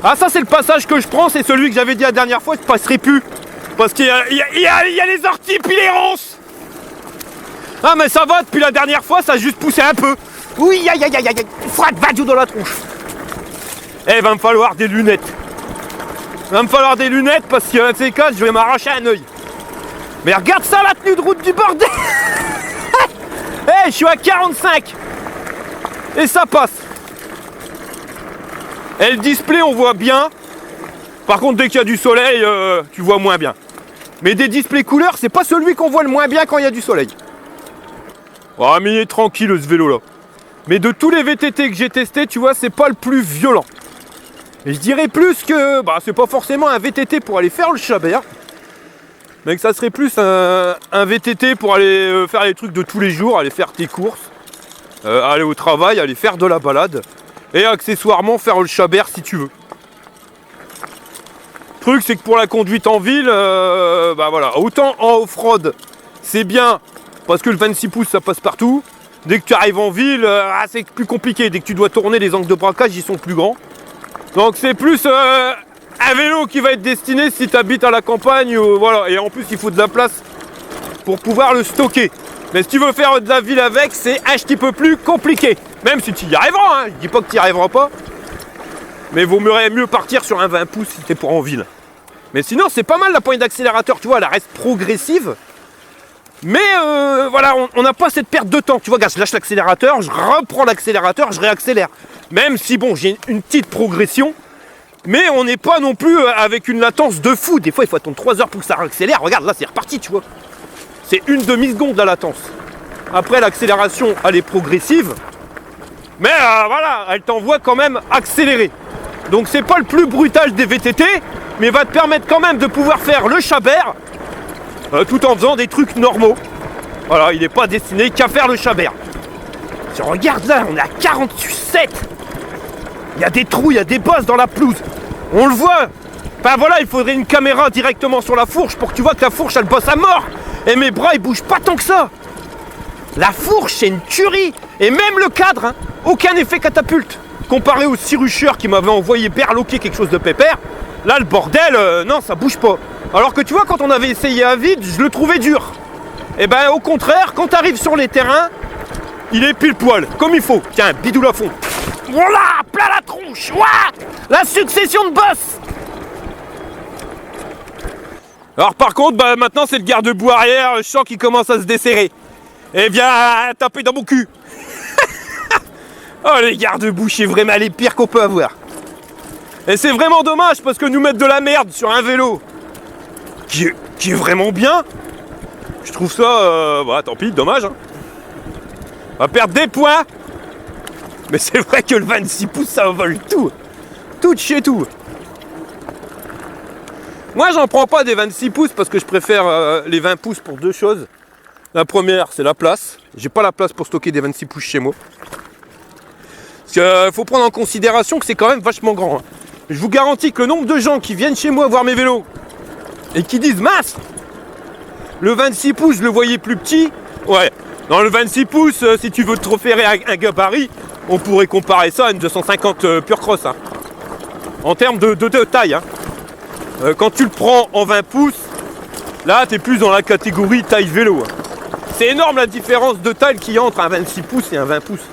Ah ça c'est le passage que je prends, c'est celui que j'avais dit la dernière fois, je passerai plus. Parce qu'il y a les orties puis les ronces. Ah mais ça va, depuis la dernière fois, ça a juste poussé un peu. Oui, aïe aïe aïe aïe, froide vadou dans la tronche. Eh, va me falloir des lunettes. Va me falloir des lunettes parce que ces cas, je vais m'arracher un œil. Mais regarde ça, la tenue de route du bordel. Eh, je suis à 45. Et ça passe. Et le display, on voit bien. Par contre, dès qu'il y a du soleil, tu vois moins bien. Mais des displays couleurs, c'est pas celui qu'on voit le moins bien quand il y a du soleil. Oh, mais il est tranquille ce vélo là. Mais de tous les VTT que j'ai testés, tu vois, c'est pas le plus violent. Et je dirais plus que, bah, c'est pas forcément un VTT pour aller faire le Chabert, mais que ça serait plus un VTT pour aller faire les trucs de tous les jours, aller faire tes courses, aller au travail, aller faire de la balade, et accessoirement faire le Chabert si tu veux. Le truc, c'est que pour la conduite en ville, bah voilà, autant en off-road, c'est bien, parce que le 26 pouces, ça passe partout. Dès que tu arrives en ville, c'est plus compliqué. Dès que tu dois tourner, les angles de braquage, ils sont plus grands. Donc c'est plus un vélo qui va être destiné si tu habites à la campagne. Voilà. Et en plus, il faut de la place pour pouvoir le stocker. Mais si tu veux faire de la ville avec, c'est un petit peu plus compliqué. Même si tu y arriveras, hein. Je dis pas que tu n'y arriveras pas. Mais vaut mieux partir sur un 20 pouces si tu es pour en ville. Mais sinon, c'est pas mal la poignée d'accélérateur. Tu vois, elle reste progressive. Mais voilà, on n'a pas cette perte de temps. Tu vois, regarde, je lâche l'accélérateur, je reprends l'accélérateur, je réaccélère. Même si, bon, j'ai une petite progression, mais on n'est pas non plus avec une latence de fou. Des fois, il faut attendre 3 heures pour que ça réaccélère. Regarde, là, c'est reparti, tu vois. C'est une demi-seconde la latence. Après, l'accélération, elle est progressive. Mais voilà, elle t'envoie quand même accélérer. Donc, c'est pas le plus brutal des VTT, mais va te permettre quand même de pouvoir faire le Chabert. Tout en faisant des trucs normaux. Voilà, il n'est pas destiné qu'à faire le Chabert. Si on regarde là, on est à 47. Il y a des trous, il y a des bosses dans la pelouse. On le voit. Enfin voilà, il faudrait une caméra directement sur la fourche pour que tu vois que la fourche, elle bosse à mort. Et mes bras, ils bougent pas tant que ça. La fourche, c'est une tuerie. Et même le cadre, hein, aucun effet catapulte. Comparé au cirucheur qui m'avait envoyé berloquer quelque chose de pépère, là, le bordel, non, ça bouge pas. Alors que tu vois, quand on avait essayé à vide, je le trouvais dur. Et ben au contraire, quand tu arrives sur les terrains, il est pile poil, comme il faut. Tiens, bidoule à fond. Voilà, plein la tronche. Ouah, la succession de boss. Alors par contre, bah, maintenant c'est le garde-boue arrière, je sens qu'il commence à se desserrer. Et viens taper dans mon cul. Oh, les garde-boue, c'est vraiment les pires qu'on peut avoir. Et c'est vraiment dommage parce que nous mettre de la merde sur un vélo qui est vraiment bien, je trouve ça, bah, tant pis, dommage. Hein. On va perdre des points. Mais c'est vrai que le 26 pouces, ça vole tout. Tout de chez tout. Moi, j'en prends pas des 26 pouces parce que je préfère les 20 pouces pour deux choses. La première, c'est la place. J'ai pas la place pour stocker des 26 pouces chez moi. Parce qu'il faut prendre en considération que c'est quand même vachement grand. Hein. Je vous garantis que le nombre de gens qui viennent chez moi voir mes vélos et qui disent mince, le 26 pouces, je le voyais plus petit. Ouais, dans le 26 pouces, si tu veux te reférer à un gabarit, on pourrait comparer ça à une 250 Pure Cross. Hein. En termes de taille. Hein. Quand tu le prends en 20 pouces, là, tu es plus dans la catégorie taille vélo. Hein. C'est énorme la différence de taille qu'il y a entre un 26 pouces et un 20 pouces.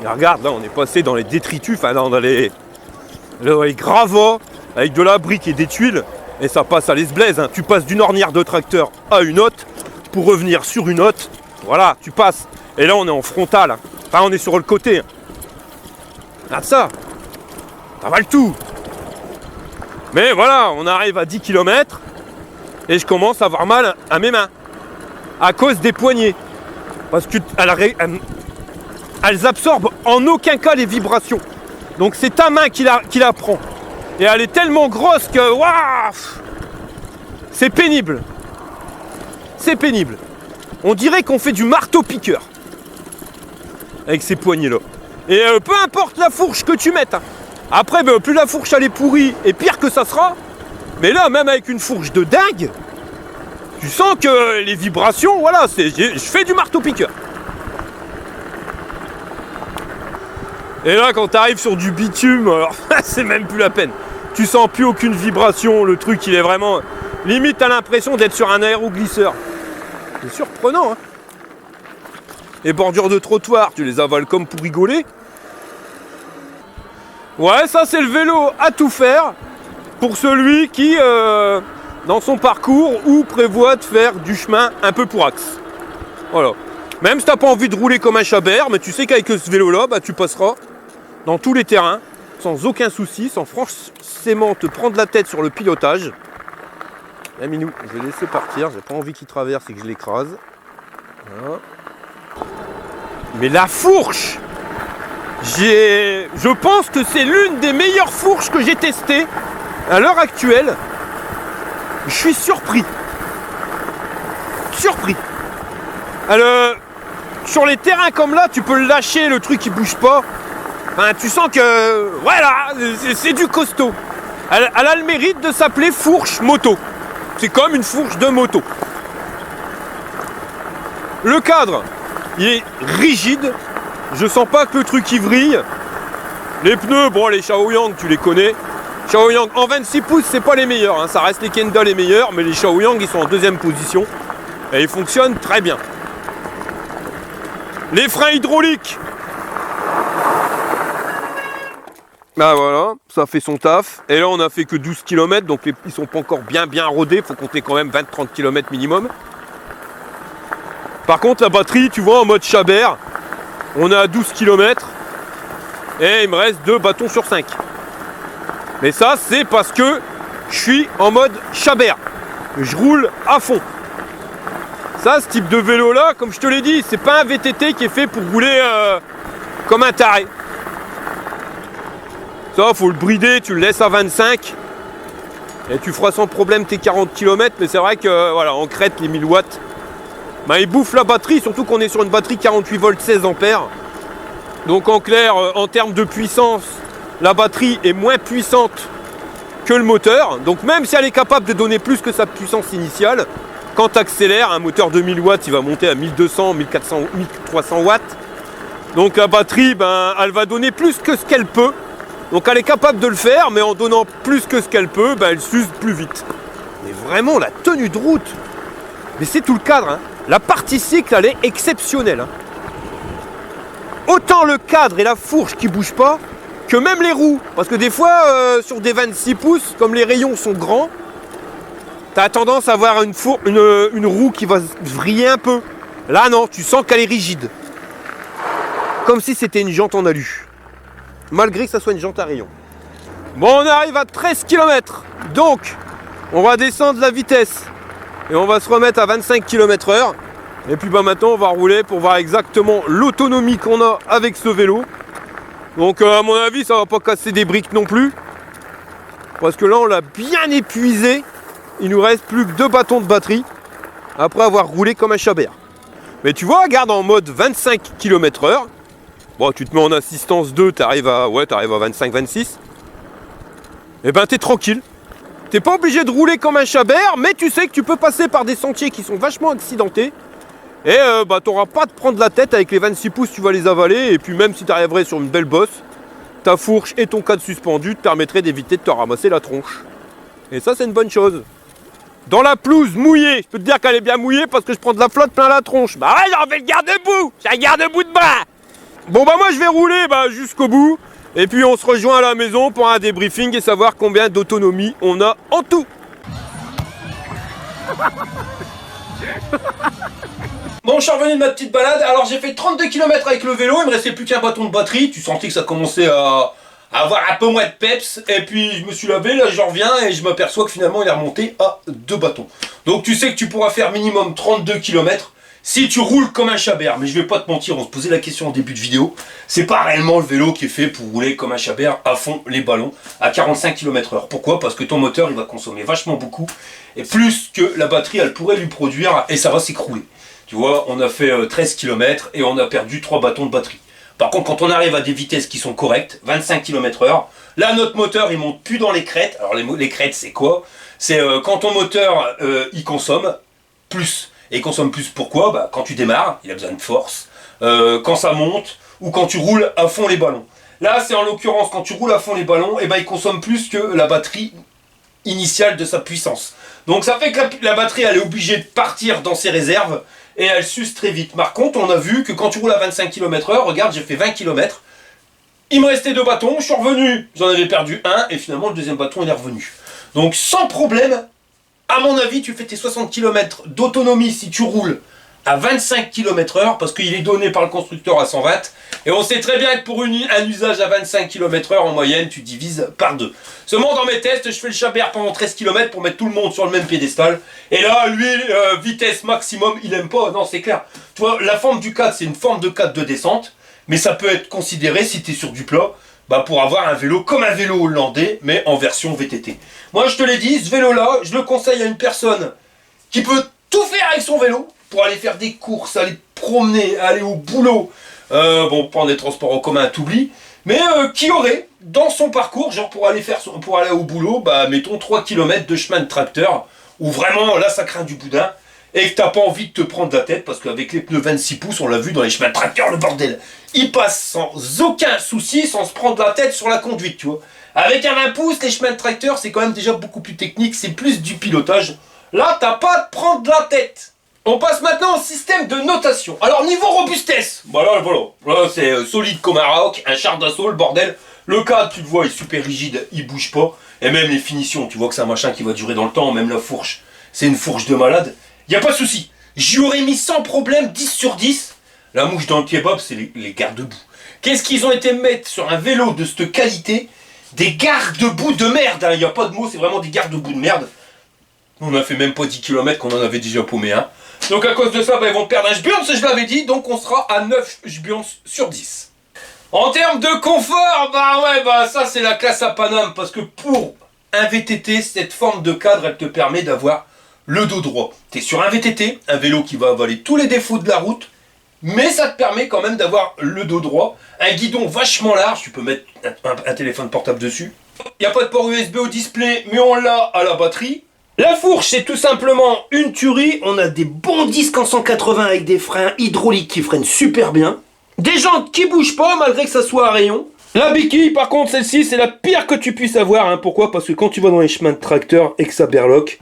Et regarde, là, on est passé dans les détritus, enfin, dans les gravats, avec de la brique et des tuiles, et ça passe à l'esblaise. Hein. Tu passes d'une ornière de tracteur à une autre, pour revenir sur une autre. Voilà, tu passes. Et là, on est en frontal. Hein. Enfin, on est sur le côté. Hein. Regarde ça. Ça va le tout. Mais voilà, on arrive à 10 km, et je commence à avoir mal à mes mains. À cause des poignées. Parce que elles absorbent en aucun cas les vibrations. Donc c'est ta main qui la prend. Et elle est tellement grosse que waouh, c'est pénible. C'est pénible. On dirait qu'on fait du marteau-piqueur. avec ces poignées-là. Et peu importe la fourche que tu mettes, hein. Après, plus la fourche elle est pourrie, et pire que ça sera. Mais là, même avec une fourche de dingue, tu sens que les vibrations, voilà, je fais du marteau-piqueur. Et là, quand tu arrives sur du bitume, alors c'est même plus la peine. Tu sens plus aucune vibration, le truc il est vraiment... Limite, t'as l'impression d'être sur un aéroglisseur. C'est surprenant, hein. Les bordures de trottoir, tu les avales comme pour rigoler. Ouais, ça c'est le vélo à tout faire pour celui qui, dans son parcours, ou prévoit de faire du chemin un peu pour axe. Voilà. Même si t'as pas envie de rouler comme un chabert, mais tu sais qu'avec ce vélo-là, bah, tu passeras dans tous les terrains, sans aucun souci, sans forcément te prendre la tête sur le pilotage. Eh Minou, je vais laisser partir, j'ai pas envie qu'il traverse et que je l'écrase. Voilà. Mais la fourche, je pense que c'est l'une des meilleures fourches que j'ai testées à l'heure actuelle. Je suis surpris. Alors, sur les terrains comme là, tu peux le lâcher, le truc il bouge pas. Enfin, tu sens que, voilà, c'est du costaud. Elle a le mérite de s'appeler fourche moto. C'est comme une fourche de moto. Le cadre, il est rigide. Je sens pas que le truc il vrille. Les pneus, bon, les Shaoyang, tu les connais. Shaoyang en 26 pouces, c'est pas les meilleurs, hein. Ça reste les Kenda les meilleurs, mais les Shaoyang, ils sont en deuxième position. Et ils fonctionnent très bien. Les freins hydrauliques. Bah voilà, ça fait son taf. Et là, on a fait que 12 km, donc ils sont pas encore bien rodés. Faut compter quand même 20-30 km minimum. Par contre, la batterie, tu vois, en mode chabert, on est à 12 km. Et il me reste 2 bâtons sur 5. Mais ça, c'est parce que je suis en mode chabert. Je roule à fond. Ça, ce type de vélo-là, comme je te l'ai dit, c'est pas un VTT qui est fait pour rouler comme un taré. Ça, faut le brider, tu le laisses à 25 et tu feras sans problème tes 40 km. Mais c'est vrai que, voilà, en crête, les 1000 watts, bah, ils bouffent la batterie, surtout qu'on est sur une batterie 48 volts 16 ampères. Donc en clair, en termes de puissance, la batterie est moins puissante que le moteur. Donc même si elle est capable de donner plus que sa puissance initiale, quand tu accélères, un moteur de 1000 watts, il va monter à 1200, 1400, 1300 watts. Donc la batterie, ben, elle va donner plus que ce qu'elle peut. Donc elle est capable de le faire, mais en donnant plus que ce qu'elle peut, ben, elle s'use plus vite. Mais vraiment, la tenue de route, mais c'est tout le cadre, hein. La partie cycle, elle est exceptionnelle, hein. Autant le cadre et la fourche qui bougent pas, que même les roues. Parce que des fois, sur des 26 pouces, comme les rayons sont grands, t'as tendance à avoir une roue qui va vriller un peu. Là non, tu sens qu'elle est rigide. Comme si c'était une jante en alu. Malgré que ça soit une jante à rayon. Bon, on arrive à 13 km. Donc, on va descendre la vitesse. Et on va se remettre à 25 km/h. Et puis bah, maintenant, on va rouler pour voir exactement l'autonomie qu'on a avec ce vélo. Donc à mon avis, ça va pas casser des briques non plus. Parce que là, on l'a bien épuisé. Il nous reste plus que 2 bâtons de batterie. Après avoir roulé comme un chabert. Mais tu vois, regarde en mode 25 km/h. Bon, tu te mets en assistance 2, t'arrives à 25-26. Et ben t'es tranquille. T'es pas obligé de rouler comme un chabert, mais tu sais que tu peux passer par des sentiers qui sont vachement accidentés. Et bah t'auras pas à te prendre la tête avec les 26 pouces, tu vas les avaler. Et puis même si tu arriverais sur une belle bosse, ta fourche et ton cadre suspendu te permettraient d'éviter de te ramasser la tronche. Et ça, c'est une bonne chose. Dans la pelouse mouillée, je peux te dire qu'elle est bien mouillée parce que je prends de la flotte plein la tronche. Bah ouais, j'en fais le garde-boue. J'ai un garde-boue de bras. Bon bah moi je vais rouler jusqu'au bout. Et puis on se rejoint à la maison pour un débriefing et savoir combien d'autonomie on a en tout. Bon, je suis revenu de ma petite balade. Alors j'ai fait 32 km avec le vélo, il me restait plus qu'un bâton de batterie. Tu sentais que ça commençait à avoir un peu moins de peps. Et puis je me suis lavé, là je reviens et je m'aperçois que finalement il est remonté à 2 bâtons. Donc tu sais que tu pourras faire minimum 32 km si tu roules comme un chabert. Mais je vais pas te mentir, on se posait la question en début de vidéo. C'est pas réellement le vélo qui est fait pour rouler comme un chabert à fond les ballons à 45 km/h. Pourquoi? Parce que ton moteur il va consommer vachement beaucoup. Et plus que la batterie elle pourrait lui produire et ça va s'écrouler. Tu vois, on a fait 13 km et on a perdu 3 bâtons de batterie. Par contre, quand on arrive à des vitesses qui sont correctes, 25 km/h, là, notre moteur, il monte plus dans les crêtes. Alors, les crêtes, c'est quoi? C'est quand ton moteur, il consomme plus. Et il consomme plus pourquoi? Bah, quand tu démarres, il a besoin de force. Quand ça monte, ou quand tu roules à fond les ballons. Là, c'est en l'occurrence, quand tu roules à fond les ballons, et ben, il consomme plus que la batterie initiale de sa puissance. Donc, ça fait que la batterie, elle est obligée de partir dans ses réserves, et elle s'use très vite. Par contre, on a vu que quand tu roules à 25 km/h, regarde, j'ai fait 20 km, il me restait 2 bâtons, je suis revenu, j'en avais perdu un, et finalement, le deuxième bâton, il est revenu. Donc, sans problème, à mon avis, tu fais tes 60 km d'autonomie si tu roules à 25 km/h, parce qu'il est donné par le constructeur à 120, et on sait très bien que pour un usage à 25 km/h en moyenne, tu divises par 2. Seulement dans mes tests, je fais le chabert pendant 13 km pour mettre tout le monde sur le même piédestal, et là, lui, vitesse maximum, il aime pas, non c'est clair. Tu vois, la forme du cadre, c'est une forme de cadre de descente, mais ça peut être considéré, si tu es sur du plat, bah pour avoir un vélo comme un vélo hollandais, mais en version VTT. Moi je te l'ai dit, ce vélo-là, je le conseille à une personne qui peut tout faire avec son vélo, pour aller faire des courses, aller promener, aller au boulot, bon, prendre des transports en commun, t'oublies, mais qui aurait, dans son parcours, genre pour aller au boulot, bah mettons 3 km de chemin de tracteur, où vraiment, là, ça craint du boudin, et que t'as pas envie de te prendre la tête, parce qu'avec les pneus 26 pouces, on l'a vu dans les chemins de tracteur, le bordel, il passe sans aucun souci, sans se prendre la tête sur la conduite, tu vois. Avec un 20 pouces, les chemins de tracteur, c'est quand même déjà beaucoup plus technique, c'est plus du pilotage. Là, t'as pas à te prendre la tête. On passe maintenant au système de notation. Alors, niveau robustesse, voilà, là c'est solide comme un roc, un char d'assaut, le bordel. Le cadre, tu le vois, est super rigide, il bouge pas. Et même les finitions, tu vois que c'est un machin qui va durer dans le temps, même la fourche. C'est une fourche de malade. Y a pas de souci. J'y aurais mis sans problème 10 sur 10. La mouche dans le kebab, c'est les garde-boue. Qu'est-ce qu'ils ont été mettre sur un vélo de cette qualité? Des garde-boue de merde, hein. Y a pas de mots, c'est vraiment des garde-boue de merde. On a fait même pas 10 km qu'on en avait déjà paumé un. Donc à cause de ça, bah, ils vont perdre un jbionce, je l'avais dit, donc on sera à 9 jbionce sur 10. En termes de confort, bah ouais, bah ça c'est la classe à Paname, parce que pour un VTT, cette forme de cadre, elle te permet d'avoir le dos droit. T'es sur un VTT, un vélo qui va avaler tous les défauts de la route, mais ça te permet quand même d'avoir le dos droit, un guidon vachement large, tu peux mettre un téléphone portable dessus. Il n'y a pas de port USB au display, mais on l'a à la batterie. La fourche, c'est tout simplement une tuerie. On a des bons disques en 180 avec des freins hydrauliques qui freinent super bien. Des jantes qui bougent pas malgré que ça soit à rayon. La béquille, par contre, celle-ci, c'est la pire que tu puisses avoir. Hein. Pourquoi? Parce que quand tu vas dans les chemins de tracteur et que ça berloque,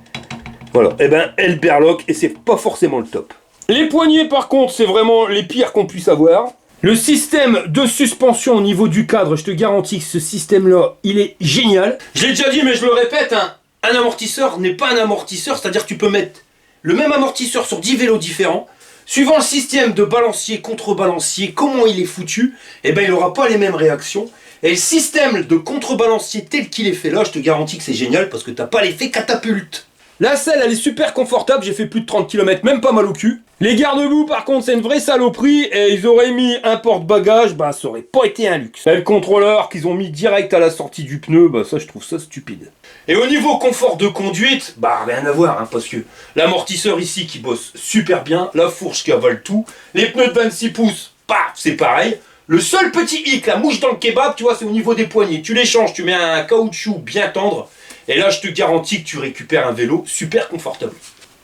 voilà, et ben elle berloque et c'est pas forcément le top. Les poignées, par contre, c'est vraiment les pires qu'on puisse avoir. Le système de suspension au niveau du cadre, je te garantis que ce système-là, il est génial. Je l'ai déjà dit, mais je le répète, hein. Un amortisseur n'est pas un amortisseur, c'est-à-dire que tu peux mettre le même amortisseur sur 10 vélos différents. Suivant le système de balancier, contrebalancier, comment il est foutu, eh ben il n'aura pas les mêmes réactions. Et le système de contrebalancier tel qu'il est fait là, je te garantis que c'est génial parce que t'as pas l'effet catapulte. La selle, elle est super confortable, j'ai fait plus de 30 km, même pas mal au cul. Les garde-boue, par contre, c'est une vraie saloperie, et ils auraient mis un porte-bagages, bah ça aurait pas été un luxe. Et le contrôleur qu'ils ont mis direct à la sortie du pneu, bah ça je trouve ça stupide. Et au niveau confort de conduite, bah rien à voir, hein, parce que l'amortisseur ici qui bosse super bien, la fourche qui avale tout, les pneus de 26 pouces, paf, c'est pareil. Le seul petit hic, la mouche dans le kebab, tu vois, c'est au niveau des poignées. Tu les changes, tu mets un caoutchouc bien tendre, et là je te garantis que tu récupères un vélo super confortable.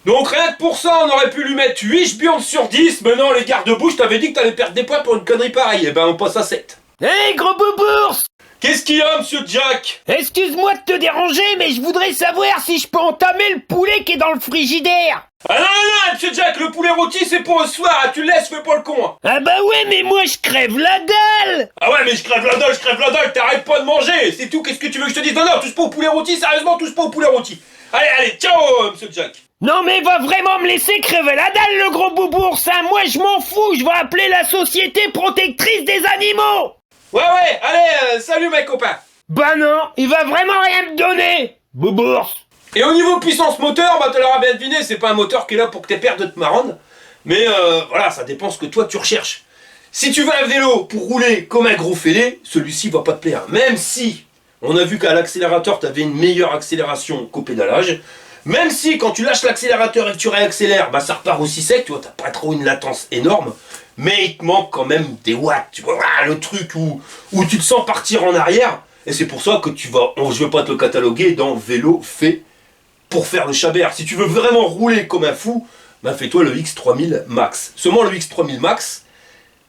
Donc rien que pour ça, on aurait pu lui mettre 8 jbionces sur 10, mais non, les garde-boue, je t'avais dit que t'allais perdre des points pour une connerie pareille, et ben on passe à 7. Hé, gros boubours! Qu'est-ce qu'il y a, monsieur Jack? Excuse-moi de te déranger, mais je voudrais savoir si je peux entamer le poulet qui est dans le frigidaire. Ah non, non, monsieur Jack, le poulet rôti c'est pour le soir, tu le laisses, fais pas le con. Hein. Ah bah ouais, mais moi je crève la dalle. Ah ouais, mais je crève la dalle, t'arrêtes pas de manger, c'est tout, qu'est-ce que tu veux que je te dise? Non, non, touche pas au poulet rôti, sérieusement, touche pas au poulet rôti. Allez, allez, ciao, monsieur Jack. Non mais va vraiment me laisser crever la dalle, le gros boubours, ça, moi je m'en fous, je vais appeler la Société Protectrice des Animaux. Ouais, allez, salut mes copains. Bah non, il va vraiment rien me donner, boubours. Et au niveau puissance moteur, bah tu l'auras bien deviné, c'est pas un moteur qui est là pour que t'aies peur de te marronne. Mais voilà, ça dépend ce que toi tu recherches. Si tu veux un vélo pour rouler comme un gros fêlé, celui-ci va pas te plaire. Même si on a vu qu'à l'accélérateur, t'avais une meilleure accélération qu'au pédalage. Même si quand tu lâches l'accélérateur et que tu réaccélères, bah ça repart aussi sec, tu vois, t'as pas trop une latence énorme. mais il te manque quand même des watts, tu vois, le truc où tu te sens partir en arrière, et c'est pour ça que je vais pas te le cataloguer dans vélo fait pour faire le chabert. Si tu veux vraiment rouler comme un fou, ben fais-toi le X3000 Max. Seulement le X3000 Max,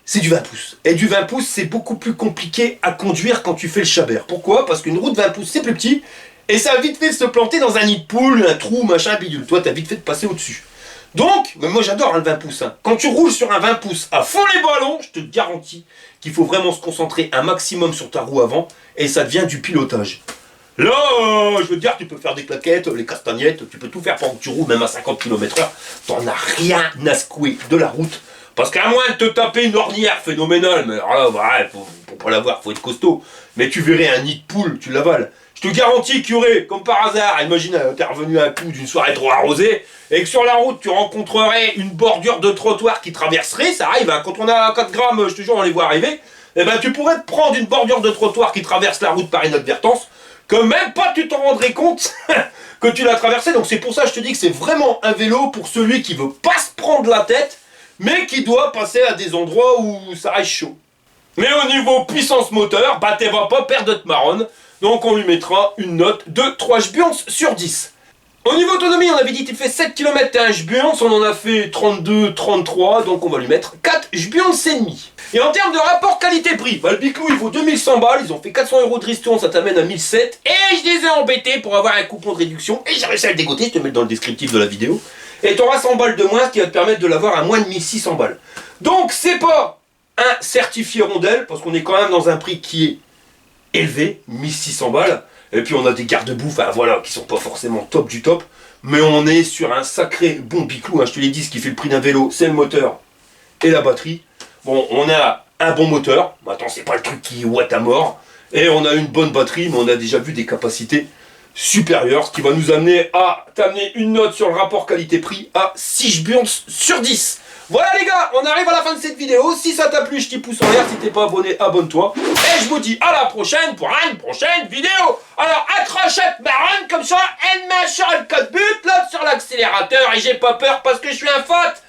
c'est du 20 pouces. Et du 20 pouces, c'est beaucoup plus compliqué à conduire quand tu fais le chabert. Pourquoi? Parce qu'une roue de 20 pouces, c'est plus petit, et ça a vite fait de se planter dans un nid de poule, un trou, machin, bidule. Toi, t'as vite fait de passer au-dessus. Donc, mais moi j'adore le 20 pouces. Hein. Quand tu roules sur un 20 pouces à fond les ballons, je te garantis qu'il faut vraiment se concentrer un maximum sur ta roue avant, et ça devient du pilotage. Là, je veux dire, tu peux faire des claquettes, les castagnettes, tu peux tout faire pendant que tu roules, même à 50 km/h. T'en as rien à secouer de la route. Parce qu'à moins de te taper une ornière phénoménale, mais alors là, ouais, pour pas l'avoir, faut être costaud. Mais tu verrais un nid de poule, tu l'avales. Je te garantis qu'il y aurait, comme par hasard, imagine, t'es revenu à un coup d'une soirée trop arrosée, et que sur la route, tu rencontrerais une bordure de trottoir qui traverserait, ça arrive, hein, quand on a 4 grammes, je te jure, on les voit arriver, et ben tu pourrais te prendre une bordure de trottoir qui traverse la route par inadvertance, que même pas tu t'en rendrais compte que tu l'as traversé. Donc c'est pour ça que je te dis que c'est vraiment un vélo pour celui qui veut pas se prendre la tête, mais qui doit passer à des endroits où ça reste chaud. Mais au niveau puissance moteur, bah t'es vas pas perdre de marronne, donc on lui mettra une note de 3 jbions sur 10. Au niveau autonomie, on avait dit qu'il fait 7 km et 1 jbions, on en a fait 32, 33, donc on va lui mettre 4 jbions et demi. Et en termes de rapport qualité-prix, bah le Biclou il vaut 2100 balles, ils ont fait 400 € de ristourne, ça t'amène à 1700, et je les ai embêtés pour avoir un coupon de réduction, et j'ai réussi à le dégoter, je te mets dans le descriptif de la vidéo, et t'auras 100 balles de moins, ce qui va te permettre de l'avoir à moins de 1600 balles. Donc c'est pas un certifié rondelle, parce qu'on est quand même dans un prix qui est élevé, 1600 balles, et puis on a des garde-boue, enfin voilà, qui sont pas forcément top du top, mais on est sur un sacré bon Biclou, hein, je te l'ai dit, ce qui fait le prix d'un vélo, c'est le moteur et la batterie. Bon, on a un bon moteur, maintenant c'est pas le truc qui watt à mort, et on a une bonne batterie, mais on a déjà vu des capacités supérieures, ce qui va nous amener à t'amener une note sur le rapport qualité-prix à 6 jbions sur 10. Voilà les gars, on arrive à la fin de cette vidéo. Si ça t'a plu, je t'y pouce en l'air. Si t'es pas abonné, abonne-toi. Et je vous dis à la prochaine pour une prochaine vidéo. Alors accrochette marronne comme ça, elle met sur le code but, là sur l'accélérateur. Et j'ai pas peur parce que je suis un faute.